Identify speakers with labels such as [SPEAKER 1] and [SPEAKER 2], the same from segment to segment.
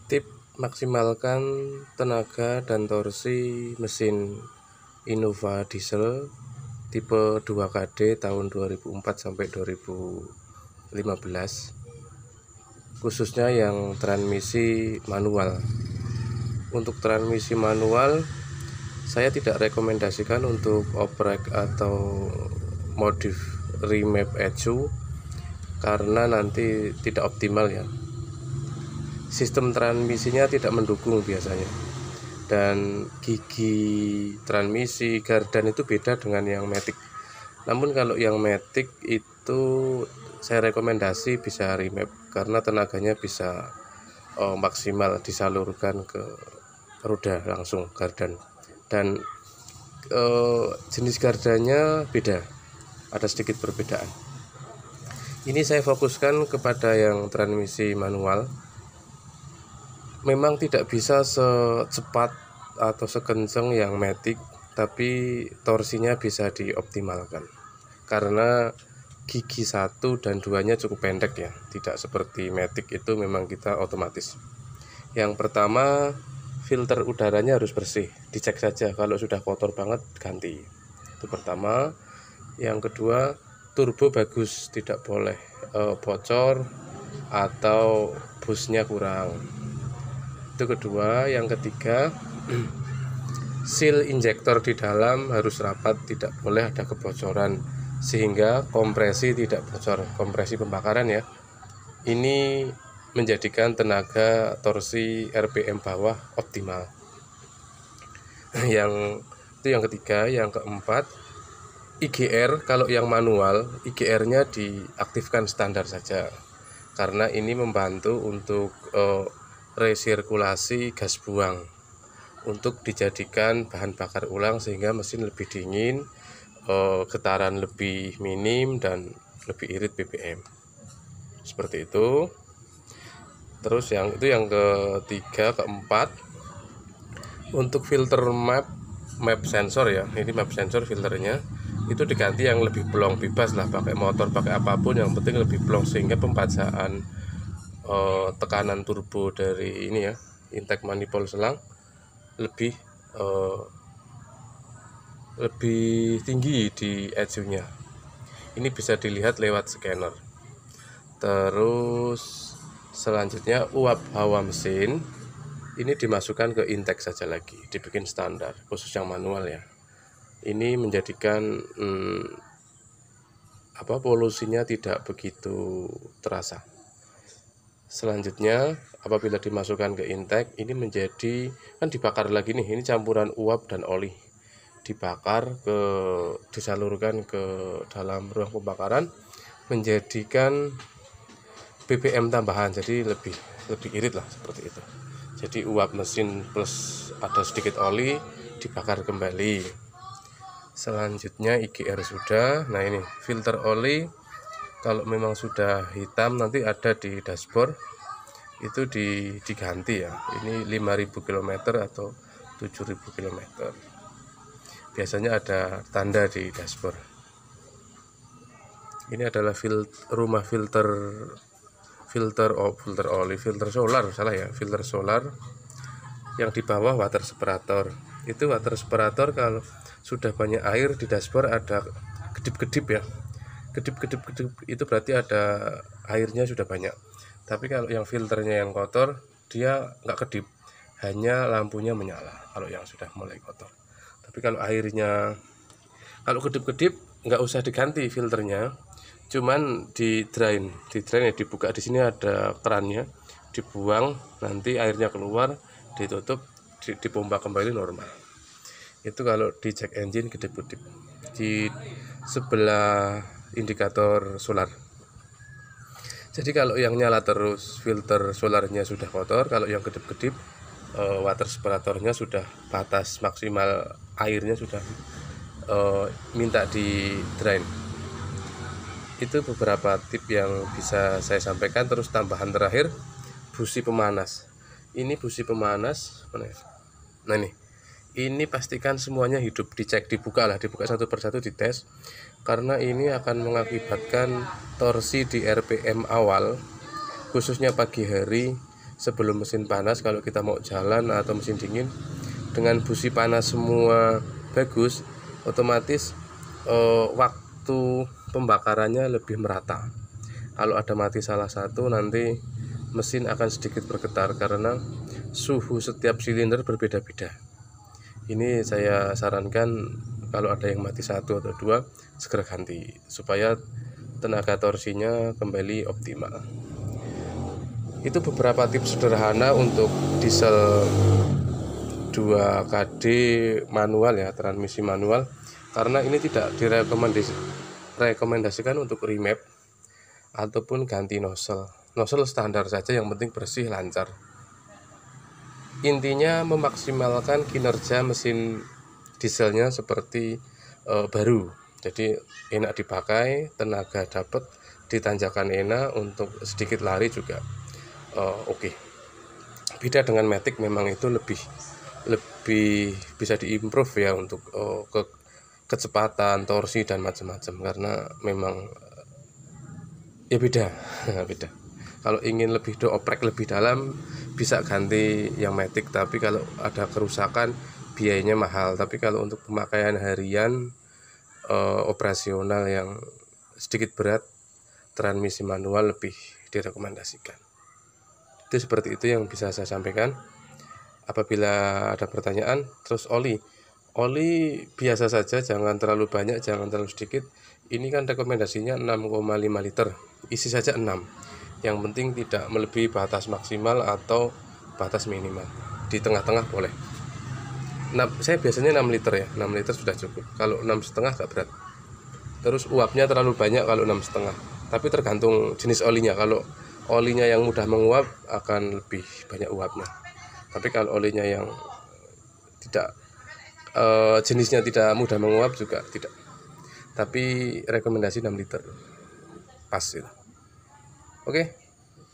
[SPEAKER 1] Tip maksimalkan tenaga dan torsi mesin Innova diesel tipe 2KD tahun 2004 sampai 2015, khususnya yang transmisi manual. Untuk transmisi manual saya tidak rekomendasikan untuk oprek atau modif remap ECU karena nanti tidak optimal ya. Sistem transmisinya tidak mendukung biasanya, dan gigi transmisi gardan itu beda dengan yang matic. Namun kalau yang matic itu saya rekomendasi bisa remap karena tenaganya bisa maksimal disalurkan ke roda langsung gardan, dan jenis gardannya beda, ada sedikit perbedaan. Ini saya fokuskan kepada yang transmisi manual. Memang tidak bisa secepat atau sekencang yang matic, tapi torsinya bisa dioptimalkan karena gigi 1 dan 2-nya cukup pendek ya, tidak seperti matic itu memang kita otomatis. Yang pertama, filter udaranya harus bersih, dicek saja, kalau sudah kotor banget ganti, itu pertama. Yang kedua, turbo bagus, tidak boleh bocor atau busnya kurang, itu kedua. Yang ketiga, seal injektor di dalam harus rapat, tidak boleh ada kebocoran sehingga kompresi tidak bocor, kompresi pembakaran ya. Ini menjadikan tenaga torsi RPM bawah optimal. Yang ketiga. Yang keempat, IGR, kalau yang manual IGR-nya diaktifkan standar saja karena ini membantu untuk resirkulasi gas buang untuk dijadikan bahan bakar ulang sehingga mesin lebih dingin, getaran lebih minim dan lebih irit BBM, seperti itu. Terus yang ketiga. Keempat, untuk filter map sensor ya, ini map sensor filternya itu diganti yang lebih plong, bebas lah pakai motor pakai apapun, yang penting lebih plong sehingga pembacaan tekanan turbo dari ini ya, intake manifold selang lebih tinggi di ECU-nya. Ini bisa dilihat lewat scanner. Terus selanjutnya, uap hawa mesin ini dimasukkan ke intake saja lagi, dibikin standar khusus yang manual ya. Ini menjadikan polusinya tidak begitu terasa. Selanjutnya, apabila dimasukkan ke intake, ini menjadi kan dibakar lagi nih, ini campuran uap dan oli, dibakar disalurkan ke dalam ruang pembakaran, menjadikan BBM tambahan, jadi lebih irit lah, seperti itu. Jadi uap mesin plus ada sedikit oli dibakar kembali. Selanjutnya IGR sudah. Nah, ini filter oli kalau memang sudah hitam nanti ada di dashboard, itu diganti ya. Ini 5.000 km atau 7.000 km. Biasanya ada tanda di dashboard. Ini adalah rumah filter solar. Yang di bawah water separator. Itu water separator kalau sudah banyak air di dashboard ada kedip-kedip ya. Kedip itu berarti ada airnya sudah banyak. Tapi kalau yang filternya yang kotor, dia nggak kedip, hanya lampunya menyala kalau yang sudah mulai kotor. Tapi kalau kedip-kedip nggak usah diganti filternya, cuman di drain ya, dibuka di sini ada kerannya, dibuang, nanti airnya keluar, ditutup, dipompa kembali normal. Itu kalau di check engine kedip-kedip di sebelah indikator solar. Jadi kalau yang nyala terus filter solarnya sudah kotor, kalau yang kedip-kedip water separatornya sudah batas maksimal airnya sudah minta di drain. Itu beberapa tip yang bisa saya sampaikan. Terus tambahan terakhir, busi pemanas. Ini busi pemanas. Nah, ini pastikan semuanya hidup, dicek, dibuka satu persatu, dites, karena ini akan mengakibatkan torsi di RPM awal, khususnya pagi hari, sebelum mesin panas. Kalau kita mau jalan atau mesin dingin dengan busi panas semua bagus, otomatis waktu pembakarannya lebih merata. Kalau ada mati salah satu, nanti mesin akan sedikit bergetar karena suhu setiap silinder berbeda-beda. Ini saya sarankan kalau ada yang mati satu atau dua, segera ganti supaya tenaga torsinya kembali optimal. Itu beberapa tips sederhana untuk diesel 2KD manual ya, transmisi manual, karena ini tidak direkomendasikan untuk remap ataupun ganti nozzle. Nozzle standar saja, yang penting bersih, lancar. Intinya memaksimalkan kinerja mesin dieselnya seperti baru. Jadi enak dipakai, tenaga dapat, ditanjakan enak, untuk sedikit lari juga oke. Beda dengan Matic, memang itu lebih bisa diimprove ya untuk kecepatan, torsi dan macam-macam, karena memang ya beda. Kalau ingin lebih oprek lebih dalam, bisa ganti yang Matic, tapi kalau ada kerusakan biayanya mahal. Tapi kalau untuk pemakaian harian operasional yang sedikit berat, transmisi manual lebih direkomendasikan. Itu seperti itu yang bisa saya sampaikan. Apabila ada pertanyaan, terus oli biasa saja, jangan terlalu banyak, jangan terlalu sedikit. Ini kan rekomendasinya 6,5 liter, isi saja 6. Yang penting tidak melebihi batas maksimal atau batas minimal, di tengah-tengah boleh. Saya biasanya 6 liter ya, 6 liter sudah cukup. Kalau 6,5 agak berat. Terus uapnya terlalu banyak kalau 6,5, tapi tergantung jenis olinya. Kalau olinya yang mudah menguap akan lebih banyak uapnya, tapi kalau olinya yang tidak jenisnya tidak mudah menguap juga tidak. Tapi rekomendasi 6 liter pas itu. Oke,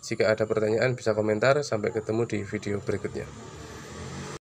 [SPEAKER 1] jika ada pertanyaan bisa komentar. Sampai ketemu di video berikutnya.